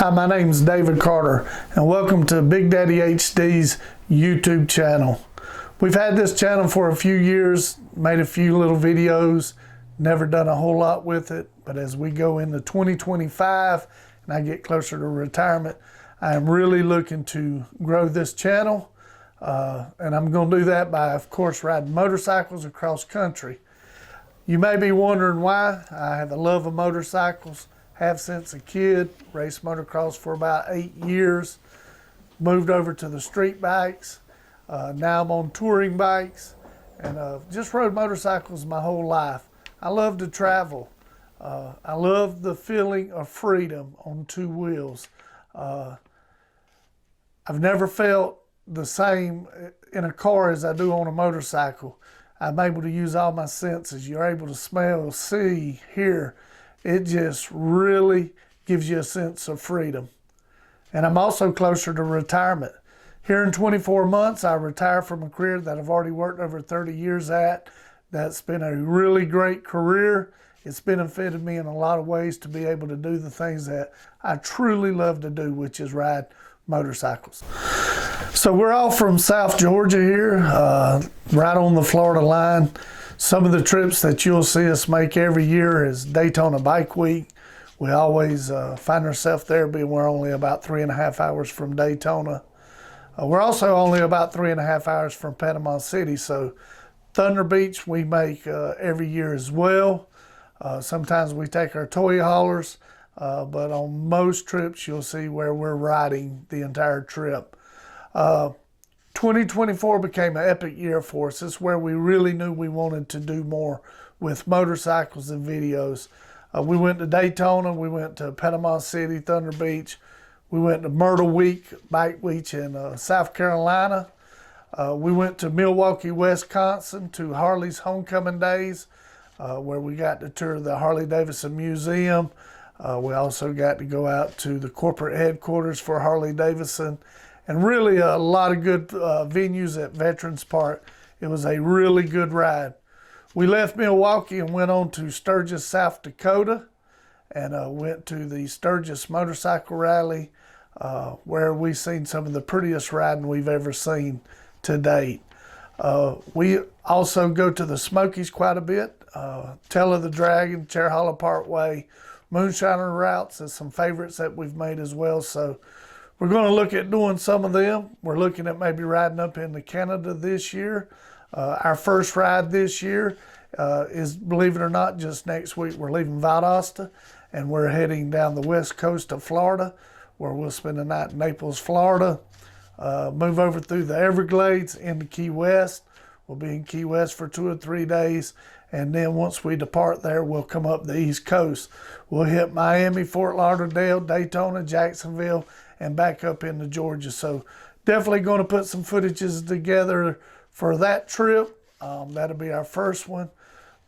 Hi, my name is David Carter, and welcome to Big Daddy HD's YouTube channel. We've had this channel for a few years, made a few little videos, never done a whole lot with it, but as we go into 2025 and I get closer to retirement, I am really looking to grow this channel, and I'm going to do that by, of course, riding motorcycles across country. You may be wondering why. I have a love of motorcycles. Have since a kid, raced motocross for about 8 years, moved over to the street bikes. Now I'm on touring bikes and just rode motorcycles my whole life. I love to travel. I love the feeling of freedom on two wheels. I've never felt the same in a car as I do on a motorcycle. I'm able to use all my senses. You're able to smell, see, hear. It just really gives you a sense of freedom. And I'm also closer to retirement. Here in 24 months, I retire from a career that I've already worked over 30 years at. That's been a really great career. It's benefited me in a lot of ways to be able to do the things that I truly love to do, which is ride motorcycles. So we're all from South Georgia here, right on the Florida line. Some of the trips that you'll see us make every year is Daytona Bike Week. We always find ourselves there, being we're only about 3.5 hours from Daytona. We're also only about 3.5 hours from Panama City, so Thunder Beach we make every year as well. Sometimes we take our toy haulers, but on most trips you'll see where we're riding the entire trip. 2024 became an epic year for us. It's where we really knew we wanted to do more with motorcycles and videos. We went to Daytona, we went to Panama City, Thunder Beach, we went to Myrtle Bike Week in South Carolina. We went to Milwaukee, Wisconsin to Harley's Homecoming Days, where we got to tour the Harley-Davidson Museum. We also got to go out to the corporate headquarters for Harley-Davidson. And really a lot of good venues at Veterans Park. It was a really good ride. We left Milwaukee and went on to Sturgis, South Dakota, and went to the Sturgis Motorcycle Rally, where we seen some of the prettiest riding we've ever seen to date. We also go to the Smokies quite a bit. Tail of the Dragon, Chair Hollow Parkway, Moonshiner routes is some favorites that we've made as well. So we're going to look at doing some of them. We're looking at maybe riding up into Canada this year. Our first ride this year is, believe it or not, just next week. We're leaving Valdosta and we're heading down the west coast of Florida, where we'll spend the night in Naples, Florida, move over through the Everglades into Key West. We'll be in Key West for 2 or 3 days. And then once we depart there, we'll come up the East Coast. We'll hit Miami, Fort Lauderdale, Daytona, Jacksonville, and back up into Georgia. So definitely going to put some footages together for that trip. That'll be our first one.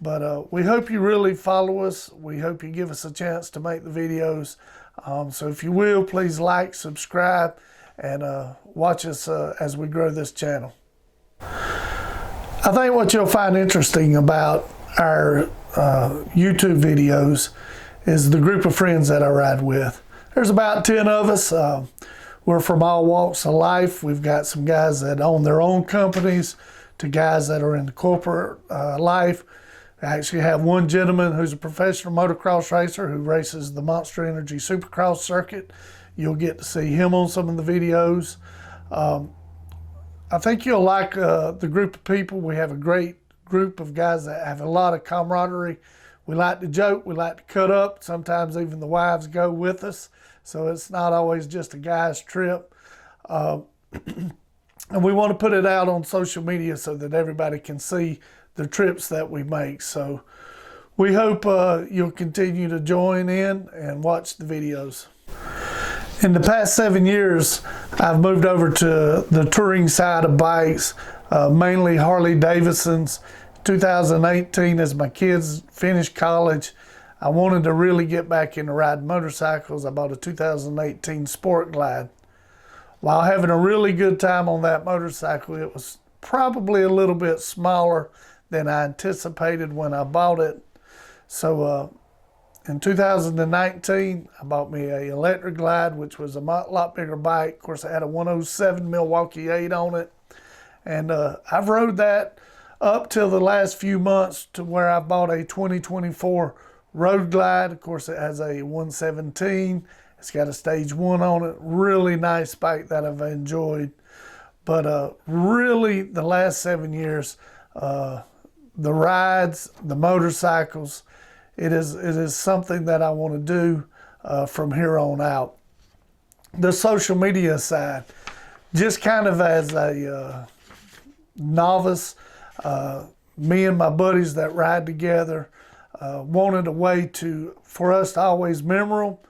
But we hope you really follow us. We hope you give us a chance to make the videos. So if you will, please like, subscribe, and watch us as we grow this channel. I think what you'll find interesting about our YouTube videos is the group of friends that I ride with. There's about 10 of us. We're from all walks of life. We've got some guys that own their own companies to guys that are in the corporate life. I actually have one gentleman who's a professional motocross racer who races the Monster Energy Supercross circuit. You'll get to see him on some of the videos. I think you'll like the group of people. We have a great group of guys that have a lot of camaraderie. We like to joke, we like to cut up. Sometimes even the wives go with us. So it's not always just a guy's trip. And we want to put it out on social media so that everybody can see the trips that we make. So we hope you'll continue to join in and watch the videos. In the past 7 years, I've moved over to the touring side of bikes, mainly Harley Davidsons. 2018, as my kids finished college, I wanted to really get back into riding motorcycles. I bought a 2018 Sport Glide. While having a really good time on that motorcycle, it was probably a little bit smaller than I anticipated when I bought it. So In 2019, I bought me a Electra Glide, which was a lot bigger bike. Of course, it had a 107 Milwaukee 8 on it. And I've rode that up till the last few months to where I bought a 2024 Road Glide. Of course, it has a 117. It's got a stage 1 on it. Really nice bike that I've enjoyed. But really, the last 7 years, the rides, the motorcycles, it is something that I want to do from here on out. The social media side, just kind of as a novice, me and my buddies that ride together wanted a way for us to always memorial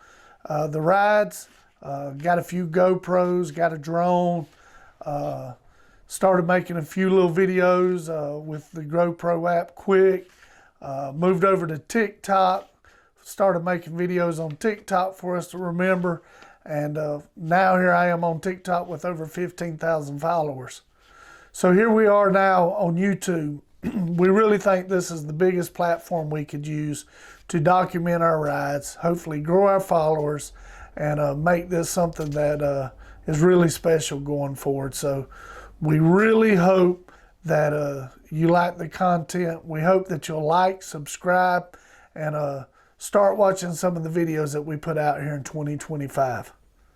the rides. Got a few GoPros, got a drone, started making a few little videos with the GoPro app quick. Moved over to TikTok, started making videos on TikTok for us to remember, and now here I am on TikTok with over 15,000 followers. So here we are now on YouTube. We really think this is the biggest platform we could use to document our rides, hopefully grow our followers, and make this something that is really special going forward. So we really hope that you like the content. We hope that you'll like, subscribe, and start watching some of the videos that we put out here in 2025.